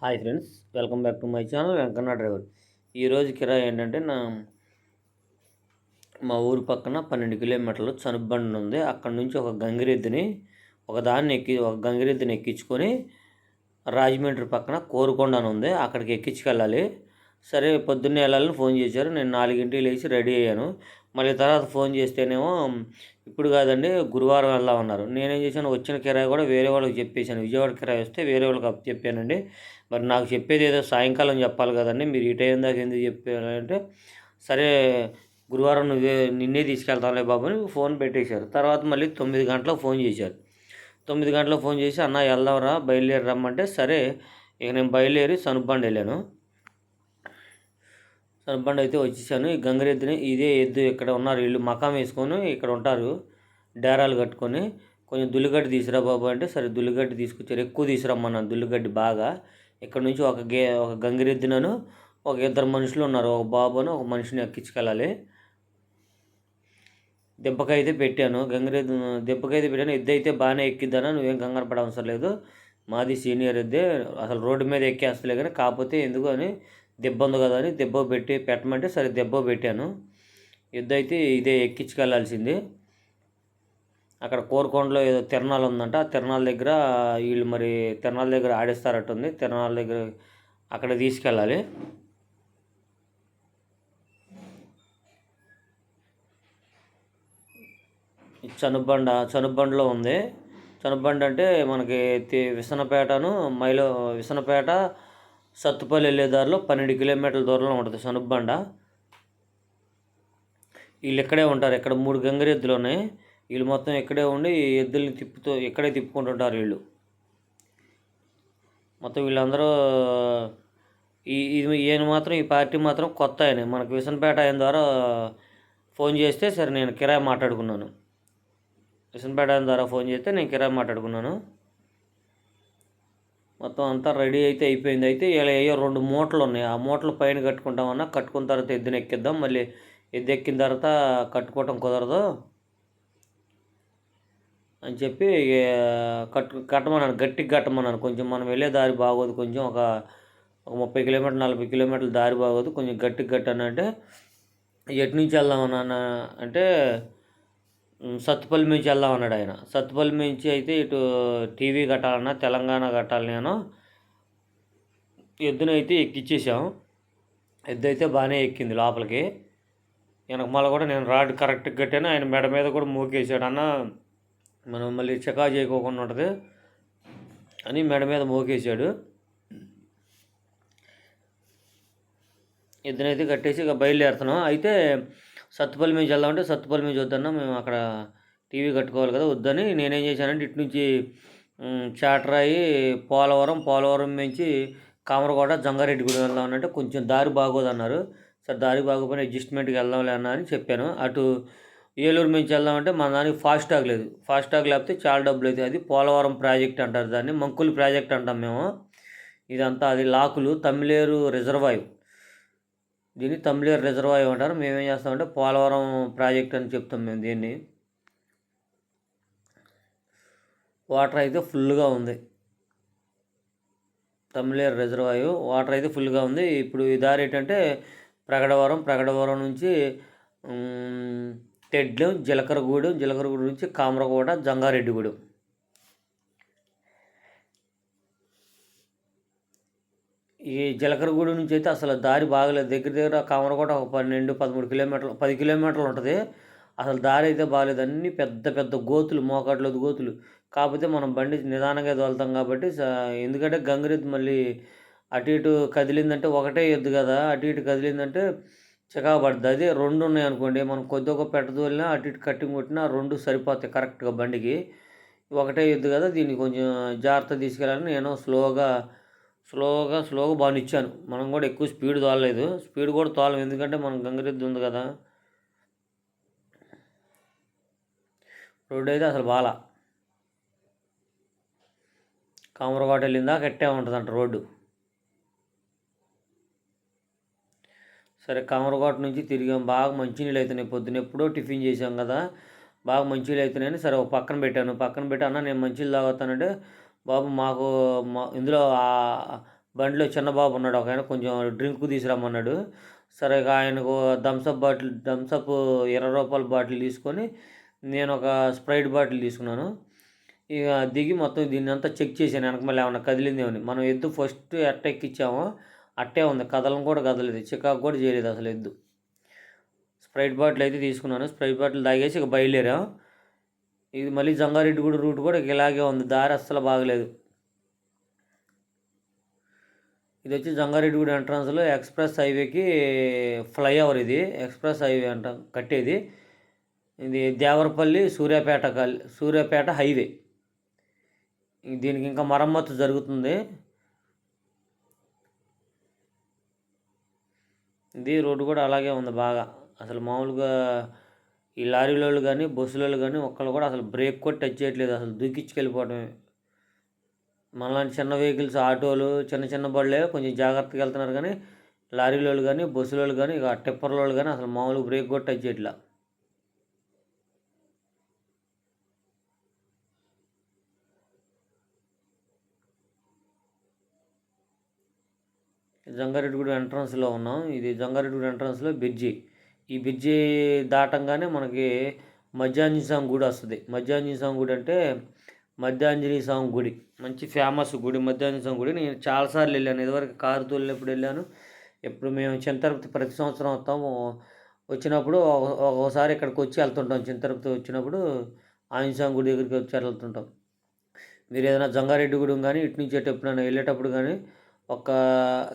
Hi friends, welcome back to my channel Venkanna driver. ఈరోజు కిరాయి ఏంటంటే మా ఊరు పక్కన 12 కిలోమీటర్లు చనుబండి ఉంది. అక్కడ నుంచి ఒక గంగిరెద్దుని ఎక్కించుకొని రాజమండ్రి పక్కన కోరుకొండ అని ఉంది, అక్కడికి ఎక్కించుకెళ్ళాలి. సరే పొద్దున్నే వెళ్ళాలని ఫోన్ చేశారు. నేను 4ంటికి లేచి రెడీ అయ్యాను. మళ్ళీ తర్వాత ఫోన్ చేస్తేనేమో ఇప్పుడు కాదండి, గురువారం వెళ్దామన్నారు. నేనేం చేశాను, వచ్చిన కిరాయి కూడా వేరే వాళ్ళకి చెప్పేశాను. విజయవాడ కిరాయి వస్తే వేరే వాళ్ళకి అప్పు చెప్పానండి. మరి నాకు చెప్పేది ఏదో సాయంకాలం చెప్పాలి కదండి, మీరు ఈ టైం దాకా ఎందుకు చెప్పారంటే, సరే గురువారం నిన్నే తీసుకెళ్తానులే బాబు అని ఫోన్ పెట్టేశారు. తర్వాత మళ్ళీ 9 గంటలకు ఫోన్ చేశారు. 9 గంటలకు ఫోన్ చేసి, అన్న వెళ్దాంరా, బయలుదేరి రమ్మంటే సరే ఇక నేను బయలుదేరి సనుబండి వెళ్ళాను. సనుబండి అయితే వచ్చేసాను. ఈ గంగిరెద్దుని ఇదే ఎద్దు ఇక్కడ ఉన్నారు, వీళ్ళు మకాం వేసుకొని ఇక్కడ ఉంటారు, డేరాలు కట్టుకొని. కొంచెం దుల్లిగడ్డి తీసుకురా బాబు అంటే సరే దుల్లిగడ్డి తీసుకొచ్చారు. ఎక్కువ తీసుకురమ్మన్నాను దుల్లిగడ్డి బాగా. ఇక్కడ నుంచి ఒక గంగిరెద్దునను ఒక 2 మనుషులు ఉన్నారు, ఒక బాబును ఒక మనిషిని ఎక్కించుకెళ్ళాలి. దెబ్బకైతే పెట్టాను, దెబ్బకైతే పెట్టాను. ఎద్దు అయితే బాగానే ఎక్కిద్దానా, నువ్వేం కంగారు పడ అవసరం లేదు, మాది సీనియర్ ఎద్దే, అసలు రోడ్డు మీద ఎక్కేస్తలే కానీ కాకపోతే ఎందుకు అని దెబ్బ ఉంది కదా అని దెబ్బ పెట్టమంటే సరే దెబ్బ పెట్టాను. ఎద్దు అయితే ఇదే ఎక్కించుకెళ్ళాల్సింది. అక్కడ కోరుకొండలో ఏదో తిరణాలు ఉందంట, ఆ తిరణాల దగ్గర వీళ్ళు మరి తిరణాల దగ్గర ఆడిస్తారట్టుంది. తిరణాల దగ్గర అక్కడ తీసుకెళ్ళాలి. చనుబండిలో ఉంది. చనుబండి అంటే మనకి విసనపేటను విసనపేట సత్తుపల్లి వెళ్ళే దారిలో 12 కిలోమీటర్ల దూరంలో ఉంటుంది చనుబండ. వీళ్ళు ఇక్కడే ఉంటారు. ఇక్కడ 3 గంగిరెద్దులు ఉన్నాయి. వీళ్ళు మొత్తం ఇక్కడే ఉండి ఎద్దుల్ని ఇక్కడే తిప్పుకుంటుంటారు వీళ్ళు మొత్తం. వీళ్ళందరూ ఈయన మాత్రం, ఈ పార్టీ మాత్రం కొత్త ఆయన. మనకు విసనపేట ఆయన ద్వారా ఫోన్ చేస్తే సరే నేను కిరాయి మాట్లాడుకున్నాను. విసనపేట ఆయన ద్వారా ఫోన్ చేస్తే నేను కిరాయి మాట్లాడుకున్నాను. మొత్తం అంతా రెడీ అయితే అయిపోయింది. అయితే ఇలా అయ్యో 2 మూటలు ఉన్నాయి, ఆ మూటలు పైన కట్టుకుంటామన్నా, కట్టుకున్న తర్వాత ఎద్దుని ఎక్కిద్దాం, మళ్ళీ ఎద్దు ఎక్కిన తర్వాత కట్టుకోవటం కుదరదు అని చెప్పి కట్టమన్నాను, గట్టిగా కట్టమన్నాను. కొంచెం మనం వెళ్ళే దారి బాగోదు, కొంచెం ఒక 30 కిలోమీటర్లు 40 కిలోమీటర్ల దారి బాగోదు, కొంచెం గట్టిగా కట్టానంటే ఎటు నుంచి వెళ్దామన్నా అంటే సత్తుపల్లి నుంచి వెళ్దాం అన్నాడు ఆయన. సత్తుపల్లి నుంచి అయితే ఇటు టీవీ కట్టాలన్నా, తెలంగాణ కట్టాలి. నేను ఎద్దునైతే ఎక్కిచ్చేసాం. ఎద్దు అయితే బాగానే ఎక్కింది లోపలికి. వెనక మళ్ళీ కూడా నేను రాడ్ కరెక్ట్గా కట్టాను. ఆయన మెడ మీద కూడా మోకేసాడు, అన్న మనం మళ్ళీ చెకా చేయకోకుండా ఉంటుంది అని మెడ మీద మోకేసాడు. ఎద్దునైతే కట్టేసి ఇక బయలుదేరుతున్నాం. అయితే సత్తుపల్లి నుంచి వెళ్దామంటే సత్తుపల్లి నుంచి వద్దన్నా, మేము అక్కడ టీవీ కట్టుకోవాలి కదా, వద్దని నేనేం చేశానంటే ఇటు నుంచి చాటరాయి పోలవరం నుంచి కామరకోట జంగారెడ్డిగూడెం వెళ్దామనంటే కొంచెం దారి బాగోదన్నారు. సరే దారి బాగోపోయినా అడ్జస్ట్మెంట్కి వెళ్దాంలే అన్న అని చెప్పాను. అటు ఏలూరు నుంచి వెళ్దామంటే మన దానికి ఫాస్టాగ్ లేదు. ఫాస్టాగ్ లేకపోతే చాలా డబ్బులు అవుతాయి. అది పోలవరం ప్రాజెక్ట్ అంటారు దాన్ని, మంకులు ప్రాజెక్ట్ అంటాం మేము. ఇదంతా అది లాకులు, తమ్మిలేరు రిజర్వాయర్, దీన్ని తమ్మిలేరు రిజర్వాయర్ అంటారు. మేమేం చేస్తామంటే పోలవరం ప్రాజెక్ట్ అని చెప్తాం మేము దీన్ని. వాటర్ అయితే ఫుల్గా ఉంది, తమ్మిలేరు రిజర్వాయర్ వాటర్ అయితే ఫుల్గా ఉంది. ఇప్పుడు ఈ దారి ఏంటంటే ప్రగడవరం నుంచి తెడ్లం, జీలకర్రగూడెం నుంచి కామరకోట, జంగారెడ్డిగూడెం. ఈ జీలకర్రగూడెం నుంచి అయితే అసలు దారి బాగలేదు. దగ్గర కామరకోట ఒక 12-13 కిలోమీటర్లు, 10 కిలోమీటర్లు ఉంటుంది. అసలు దారి అయితే బాగాలేదు, అన్నీ పెద్ద పెద్ద గోతులు, మోకాట్లేదు గోతులు. కాకపోతే మనం బండి నిదానంగా తోలుతాం కాబట్టి, ఎందుకంటే గంగిరెద్దు మళ్ళీ అటు ఇటు కదిలిందంటే, ఒకటే ఎద్దు కదా, అటు ఇటు కదిలిందంటే చికాకు పడుతుంది. అదే 2 ఉన్నాయి అనుకోండి, మనం కొద్దిగా పెట్టదోలినా అటు ఇటు కట్టింగ్ కొట్టినా 2 సరిపోతాయి కరెక్ట్గా బండికి. ఒకటే ఎద్దు కదా, దీన్ని కొంచెం జాగ్రత్త తీసుకెళ్ళాలని నేను స్లోగా బాగా ఇచ్చాను. మనం కూడా ఎక్కువ స్పీడ్ తోలలేదు, స్పీడ్ కూడా తోలం, ఎందుకంటే మనం గంగిరెద్దు ఉంది కదా. రోడ్డు అయితే అసలు బాగా కామరకోట వెళ్ళిందా కట్టే ఉంటుందంట రోడ్డు. సరే కామరకోట నుంచి తిరిగాం. బాగా మంచినీళ్ళు అవుతున్నాయి, పొద్దున ఎప్పుడో టిఫిన్ చేసాం కదా, బాగా మంచినీళ్ళు అవుతున్నాయని సరే ఒక పక్కన పెట్టి అన్న నేను మంచినీళ్ళు తాగుతానంటే, బాబు మాకు ఇందులో బండిలో చిన్న బాబు ఉన్నాడు ఒక ఆయన, కొంచెం డ్రింక్ తీసుకురమ్మన్నాడు. సరే ఇక ఆయనకు థమ్సప్ 20 రూపాయల బాటిల్ తీసుకొని నేను ఒక స్ప్రైట్ బాటిల్ తీసుకున్నాను. ఇక దిగి మొత్తం దీన్ని అంతా చెక్ చేశాను, వెనక మళ్ళీ ఏమన్నా కదిలిందేమని. మనం ఎద్దు ఫస్ట్ ఎట్ట ఎక్కిచ్చామో అట్టే ఉంది, కదలను కూడా కదలేదు, చికాకు కూడా చేయలేదు అసలు ఎద్దు. స్ప్రైట్ బాటిల్ అయితే తీసుకున్నాను. స్ప్రైట్ బాటిల్ తాగేసి ఇక బయలుదేరాం. ఇది మళ్ళీ జంగారెడ్డిగూడ రూట్ కూడా ఇలాగే ఉంది, దారి అస్సలు బాగలేదు. ఇది వచ్చి జంగారెడ్డిగూడ ఎంట్రన్స్లో ఎక్స్ప్రెస్ హైవేకి ఫ్లైఓవర్, ఇది ఎక్స్ప్రెస్ హైవే అంట కట్టేది. ఇది దేవరపల్లి సూర్యాపేట హైవే. దీనికి ఇంకా మరమ్మతు జరుగుతుంది. ఇది రోడ్డు కూడా అలాగే ఉంది బాగా. అసలు మామూలుగా ఈ లారీలోళ్ళు కానీ బస్సులోళ్ళు కానీ ఒక్కళ్ళు కూడా అసలు బ్రేక్ కూడా టచ్ చేయట్లేదు, అసలు దూకిచ్చుకెళ్ళిపోవడమే. మనలాంటి చిన్న వెహికల్స్, ఆటోలు, చిన్న చిన్న బళ్ళే కొంచెం జాగ్రత్తగా వెళ్తున్నారు, కానీ లారీలోళ్ళు కానీ బస్సులోళ్ళు కానీ ఇక టిప్పర్లోళ్ళు కానీ అసలు మామూలుగా బ్రేక్ కూడా టచ్ చేయట్లా. జంగారెడ్డిగూడ ఎంట్రన్స్లో ఉన్నాం. ఇది జంగారెడ్డిగూడ ఎంట్రన్స్లో బ్రిడ్జి. ఈ బ్రిడ్జి దాటంగానే మనకి మధ్యాంజనేయ స్వామి గుడి వస్తుంది. మధ్యాంజనేయ స్వామి గుడి అంటే మధ్యాంజనేయ స్వామి గుడి మంచి ఫేమస్ గుడి. మధ్యాంజనేయ స్వామి గుడి నేను చాలాసార్లు వెళ్ళాను. ఇదివరకు కారు తోలినప్పుడు వెళ్ళాను. ఇప్పుడు మేము చింతరుపతి ప్రతి సంవత్సరం వస్తాము. వచ్చినప్పుడు ఒకసారి ఇక్కడికి వచ్చి వెళ్తుంటాం. చింతరుపతి వచ్చినప్పుడు ఆంజనేయ స్వామి గుడి దగ్గరికి వచ్చి వెళ్తుంటాం. మీరు ఏదైనా జంగారెడ్డిగూడెం కానీ ఇటు నుంచి ఎప్పుడైనా వెళ్ళేటప్పుడు కానీ ఒక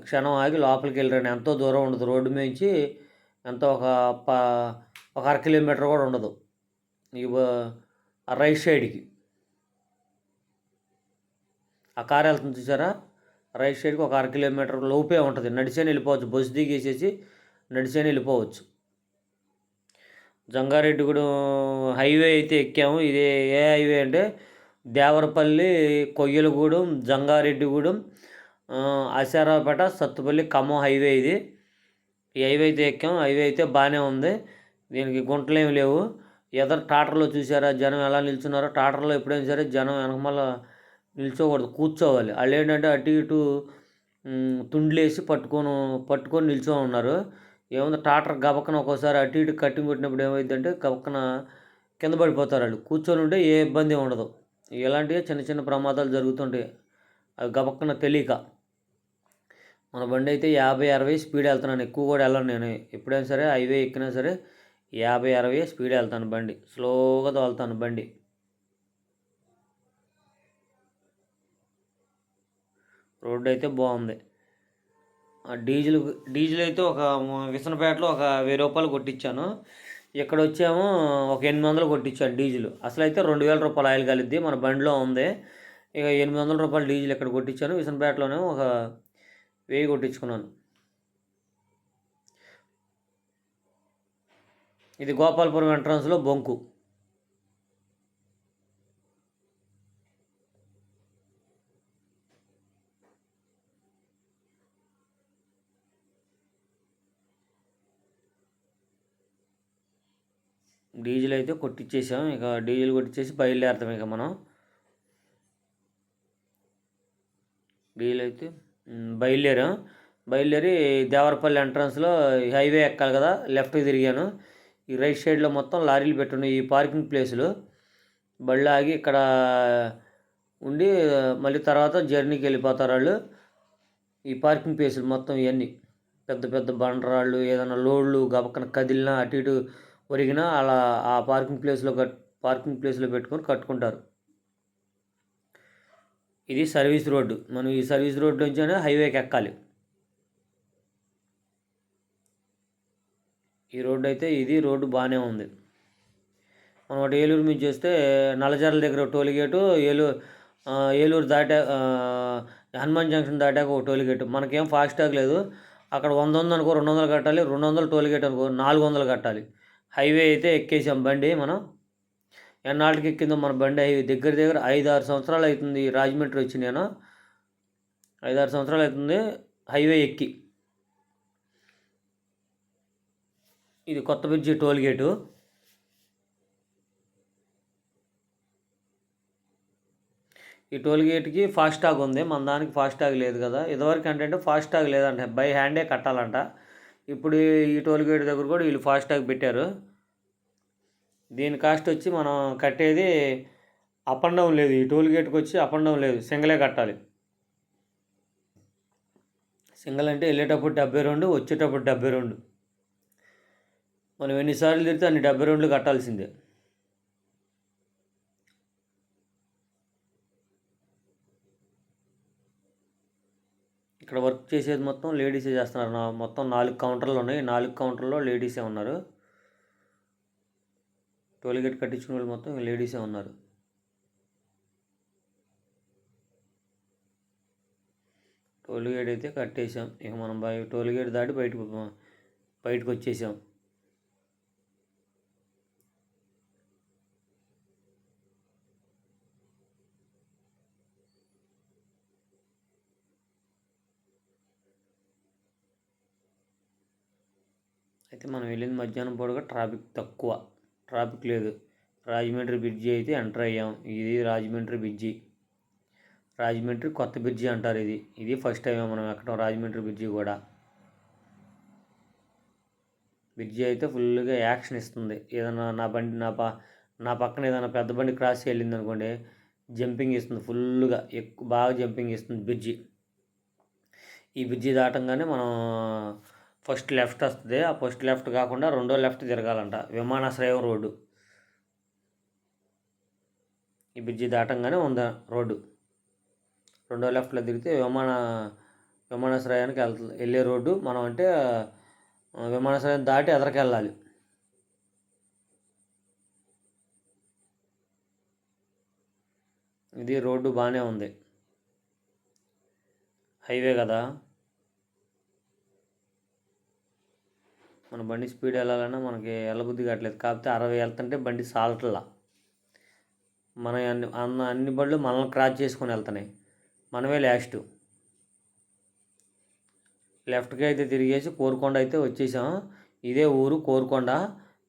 క్షణం ఆగి లోపలికి వెళ్ళరండి. ఎంతో దూరం ఉండదు, రోడ్డు మించి ఎంతో ఒక 1/2 కిలోమీటర్ కూడా ఉండదు. ఈ రైట్ సైడ్కి ఆ కారు వెళ్తుంది చూసారా, రైట్ సైడ్కి ఒక 1/2 కిలోమీటర్ లోపే ఉంటుంది. నడిచేని వెళ్ళిపోవచ్చు, బస్సు దిగేసేసి నడిచేని వెళ్ళిపోవచ్చు. జంగారెడ్డిగూడెం హైవే అయితే ఎక్కాము. ఇది ఏ హైవే అంటే దేవరపల్లి, కొయ్యలగూడెం, జంగారెడ్డిగూడెం, ఆశారావుపేట, సత్తుపల్లి, ఖమ్మం హైవే ఇది. ఈ హైవే అయితే ఎక్కాం. హైవే అయితే బాగానే ఉంది, దీనికి గుంటలేమి లేవు. ఎదరు టాటర్లో చూసారా జనం ఎలా నిల్చున్నారో. టాటర్లో ఎప్పుడైనా సరే జనం వెనకమల నిల్చోకూడదు, కూర్చోవాలి. వాళ్ళు ఏంటంటే అటు ఇటు తుండ్లేసి పట్టుకొని నిల్చొని ఉన్నారు. ఏముంది, టాటర్ గబక్కన ఒక్కోసారి అటు ఇటు కట్టింగ్ కొట్టినప్పుడు ఏమైందంటే గబక్కన కింద పడిపోతారు. వాళ్ళు కూర్చొని ఉంటే ఏ ఇబ్బంది ఉండదు. ఇలాంటివి చిన్న చిన్న ప్రమాదాలు జరుగుతుంటాయి, అవి గబక్కన తెలియక. మన బండి అయితే 50-60 స్పీడ్ వెళ్తున్నాను, ఎక్కువ కూడా వెళ్ళను నేను. ఎప్పుడైనా సరే హైవే ఎక్కినా సరే 50-60 స్పీడ్ వెళ్తాను బండి, స్లోగా తోలుతాను బండి. రోడ్డు అయితే బాగుంది. డీజిల్ అయితే ఒక విసనపేటలో ఒక 1000 రూపాయలు కొట్టించాను. ఇక్కడ వచ్చాము ఒక 800 కొట్టించాను డీజిల్. అసలు అయితే 2000 రూపాయలు ఆయిల్ కలిద్ది, మన బండిలో ఉంది. ఇక 800 రూపాయలు డీజిల్ ఇక్కడ కొట్టించాను. విసనపేటలోనే ఒక 1000 కొట్టించుకున్నాను. ఇది గోపాలపురం ఎంట్రన్స్లో బొంకు. డీజిల్ అయితే కొట్టించేసాం. ఇక డీజిల్ కొట్టించేసి బయలుదేరుతాం. ఇక మనం డీజిల్ అయితే బయలుదేరి దేవరపల్లి ఎంట్రన్స్లో హైవే ఎక్కాలి కదా, లెఫ్ట్కి తిరిగాను. ఈ రైట్ సైడ్లో మొత్తం లారీలు పెట్టున్నాయి, ఈ పార్కింగ్ ప్లేసులు. బళ్ళు ఆగి ఇక్కడ ఉండి మళ్ళీ తర్వాత జర్నీకి వెళ్ళిపోతారు వాళ్ళు. ఈ పార్కింగ్ ప్లేసులు మొత్తం ఇవన్నీ పెద్ద పెద్ద బండరాళ్ళు, ఏదైనా లోడ్లు గబక్కన కదిలినా అటు ఇటు ఒరిగినా అలా ఆ పార్కింగ్ ప్లేస్లో పెట్టుకొని కట్టుకుంటారు. ఇది సర్వీస్ రోడ్డు. మనం ఈ సర్వీస్ రోడ్డు నుంచే హైవేకి ఎక్కాలి. ఈ రోడ్డు అయితే రోడ్డు బాగానే ఉంది. మనం ఒకటి ఏలూరు మీద చేస్తే నల్లజర్ల దగ్గర టోల్గేటు, ఏలూరు హనుమాన్ జంక్షన్ దాటాక ఒక టోల్గేట్. మనకేం ఫాస్టాగ్ లేదు. అక్కడ 100 ఉందనుకో 200 కట్టాలి, 200 టోల్గేట్ అనుకో 400 కట్టాలి. హైవే అయితే ఎక్కేసాం బండి మనం. ఎన్నాళ్ళకి ఎక్కిందో మన బండి హైవే దగ్గర 5-6 సంవత్సరాలు అవుతుంది. రాజమండ్రి వచ్చి నేను 5-6 సంవత్సరాలు అవుతుంది హైవే ఎక్కి. ఇది కొత్త బ్రిడ్జి టోల్గేటు. ఈ టోల్గేట్కి ఫాస్టాగ్ ఉంది, మన దానికి ఫాస్టాగ్ లేదు కదా. ఇదివరకు ఏంటంటే ఫాస్టాగ్ లేదంట, బై హ్యాండే కట్టాలంట. ఇప్పుడు ఈ టోల్గేట్ దగ్గర కూడా వీళ్ళు ఫాస్టాగ్ పెట్టారు. దీని కాస్ట్ వచ్చి మనం కట్టేది అప్ అండ్ డౌన్ లేదు, ఈ టోల్గేట్కి వచ్చి అప్ అండ్ డౌన్ లేదు, సింగిలే కట్టాలి. సింగిల్ అంటే వెళ్ళేటప్పుడు 72, వచ్చేటప్పుడు 72. మనం ఎన్నిసార్లు తిరిగితే అన్ని 72 కట్టాల్సిందే. ఇక్కడ వర్క్ చేసేది మొత్తం లేడీసే చేస్తున్నారు. మొత్తం 4 కౌంటర్లు ఉన్నాయి, 4 కౌంటర్లో లేడీసే ఉన్నారు. టోల్గేట్ కట్టించుకునే వాళ్ళు మొత్తం లేడీసే ఉన్నారు. టోల్గేట్ అయితే కట్టేసాం, ఇక మనం టోల్గేట్ దాటి బయటకు వచ్చేసాం. అయితే మనం వెళ్ళింది మధ్యాహ్నం పూటగా, ట్రాఫిక్ లేదు. రాజమండ్రి బ్రిడ్జి అయితే ఎంటర్ అయ్యాం. ఇది రాజమండ్రి బ్రిడ్జి, రాజమండ్రి కొత్త బ్రిడ్జి అంటారు. ఇది ఫస్ట్ టైం మనం ఎక్కడం రాజమండ్రి బ్రిడ్జి కూడా. బ్రిడ్జి అయితే ఫుల్గా యాక్షన్ ఇస్తుంది. ఏదైనా నా బండి నా పక్కన ఏదైనా పెద్ద బండి క్రాస్ వెళ్ళింది అనుకోండి, జంపింగ్ ఇస్తుంది, ఫుల్గా బాగా జంపింగ్ ఇస్తుంది బ్రిడ్జి. ఈ బ్రిడ్జి దాటంగానే మనం ఫస్ట్ లెఫ్ట్ వస్తుంది, ఆ ఫస్ట్ లెఫ్ట్ కాకుండా రెండో లెఫ్ట్ తిరగాలంట, విమానాశ్రయం రోడ్డు. ఈ బ్రిడ్జి దాటంగానే ఉంది రోడ్డు. రెండో లెఫ్ట్లో తిరిగితే విమానాశ్రయానికి వెళ్ళే రోడ్డు. మనం అంటే విమానాశ్రయం దాటి ఎదరికెళ్ళాలి. ఇది రోడ్డు బాగానే ఉంది, హైవే కదా. మన బండి స్పీడ్ వెళ్ళాలన్నా మనకి వెళ్ళబుద్ధి కావట్లేదు, కాకపోతే 60 వెళ్తుంటే బండి సాలట్లా. మన అన్ని బళ్ళు మనల్ని క్రాస్ చేసుకొని వెళ్తున్నాయి, మనమే లాస్ట్. లెఫ్ట్కి అయితే తిరిగేసి కోరుకొండ అయితే వచ్చేసాం. ఇదే ఊరు కోరుకొండ,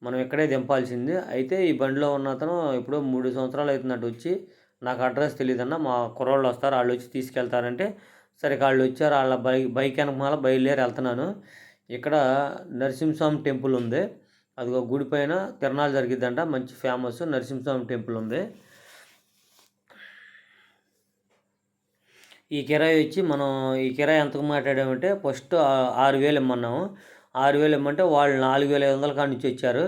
మనం ఇక్కడే దింపాల్సింది. అయితే ఈ బండిలో ఉన్న అతను ఇప్పుడు 3 సంవత్సరాలు అవుతున్నట్టు వచ్చి, నాకు అడ్రస్ తెలియదన్నా, మా కుర్రోళ్ళు వస్తారు, వాళ్ళు వచ్చి తీసుకెళ్తారంటే సరే వాళ్ళు వచ్చారు. వాళ్ళ బైక్ వెనకమాల బయలుదేరి వెళ్తున్నాను. ఇక్కడ నరసింహస్వామి టెంపుల్ ఉంది, అదిగో గుడి పైన తిరణాలు జరిగిద్దంట, మంచి ఫేమస్ నరసింహస్వామి టెంపుల్ ఉంది. ఈ కిరాయి వచ్చి మనం ఈ కిరాయి ఎంతకు మాట్లాడామంటే ఫస్ట్ 6,000 ఇమ్మన్నాము. 6,000 ఇమ్మంటే వాళ్ళు 4,500 కాడి నుంచి వచ్చారు.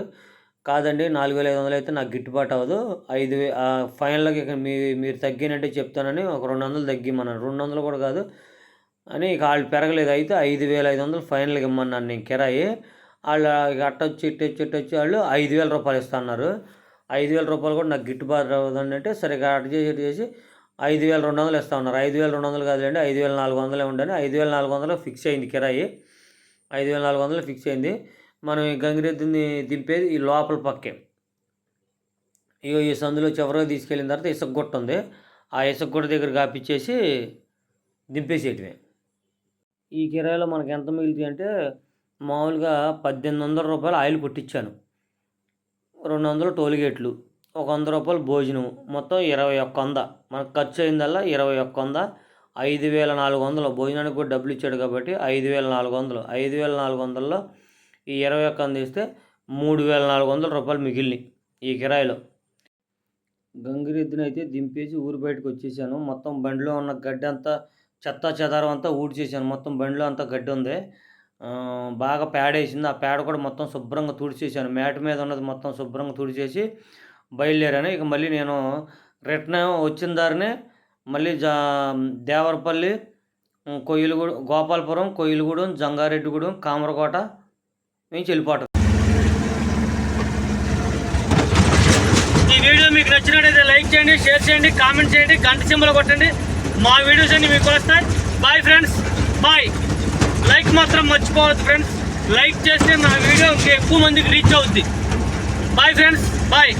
కాదండి 4,500 అయితే నాకు గిట్టుబాటు అవ్వదు, 5,000 ఫైనల్గా ఇక మీరు తగ్గినంటే చెప్తానని ఒక 200 తగ్గిమన్నాను. 200 కూడా కాదు అని ఇక వాళ్ళు పెరగలేదు. అయితే 5,500 ఫైనల్గా ఇమ్మన్నాను నేను కిరాయి. వాళ్ళు అట్టొచ్చి ఇట్టొచ్చి వాళ్ళు 5,000 రూపాయలు ఇస్తున్నారు. 5,000 రూపాయలు కూడా నాకు గిట్టుబాటు అవ్వదండి అంటే సరే అట్ట చేసి 5,200 ఇస్తా ఉన్నారు. 5,200 కాదులేండి 5,400 ఉండని 5,400 ఫిక్స్ అయింది కిరాయి. 5,400 ఫిక్స్ అయింది. మనం ఈ గంగిరెద్దుని దింపేది ఈ లోపల పక్కే. ఈ సందులో చివరిగా తీసుకెళ్ళిన తర్వాత ఇసుక గుట్ట ఉంది, ఆ ఇసుక గుట్ట దగ్గర కాపిచ్చేసి దింపేసేటివే. ఈ కిరాయిలో మనకి ఎంత మిగులుతాయి అంటే మామూలుగా 1,800 రూపాయలు ఆయిల్ కొట్టించాను, 200 టోల్గేట్లు, ఒక 100 రూపాయలు భోజనం, మొత్తం 21,100. మనకు ఖర్చు అయిందల్లా 21,100. 5,400 భోజనానికి కూడా డబ్బులు ఇచ్చాడు కాబట్టి 5,400. 5,400లో ఈ 21,100 తీస్తే 3,400 రూపాయలు మిగిలినాయి ఈ కిరాయిలో. గంగిరెద్దుని అయితే దింపేసి ఊరు బయటకు వచ్చేసాను. మొత్తం బండిలో ఉన్న గడ్డి అంతా చెత్త చెదారం అంతా ఊడ్చేసాను. మొత్తం బండిలో అంతా గడ్డి ఉంది, బాగా పేడ వేసింది. ఆ పేడ కూడా మొత్తం శుభ్రంగా తుడిచేసాను. మేట మీద ఉన్నది మొత్తం శుభ్రంగా తుడిచేసి బయలుదేరాను. ఇక మళ్ళీ నేను రిటర్న్ వచ్చిన దారినే మళ్ళీ దేవరపల్లి, గోపాలపురం, కొయ్యలగూడెం, జంగారెడ్డిగూడెం, కామరకోట నుంచి వెళ్ళిపోవటం. ఈ వీడియో మీకు నచ్చినట్టయితే లైక్ చేయండి, షేర్ చేయండి, కామెంట్ చేయండి, గంట సింబల్ కొట్టండి. మా వీడియోస్ అన్ని మీకు వస్తాయి. Bye friends, bye. లైక్ మాత్రం మర్చిపోవద్దు ఫ్రెండ్స్, లైక్ చేస్తే నా వీడియో ఇంకా ఎక్కువ మందికి రీచ్ అవుద్ది. Bye friends, bye.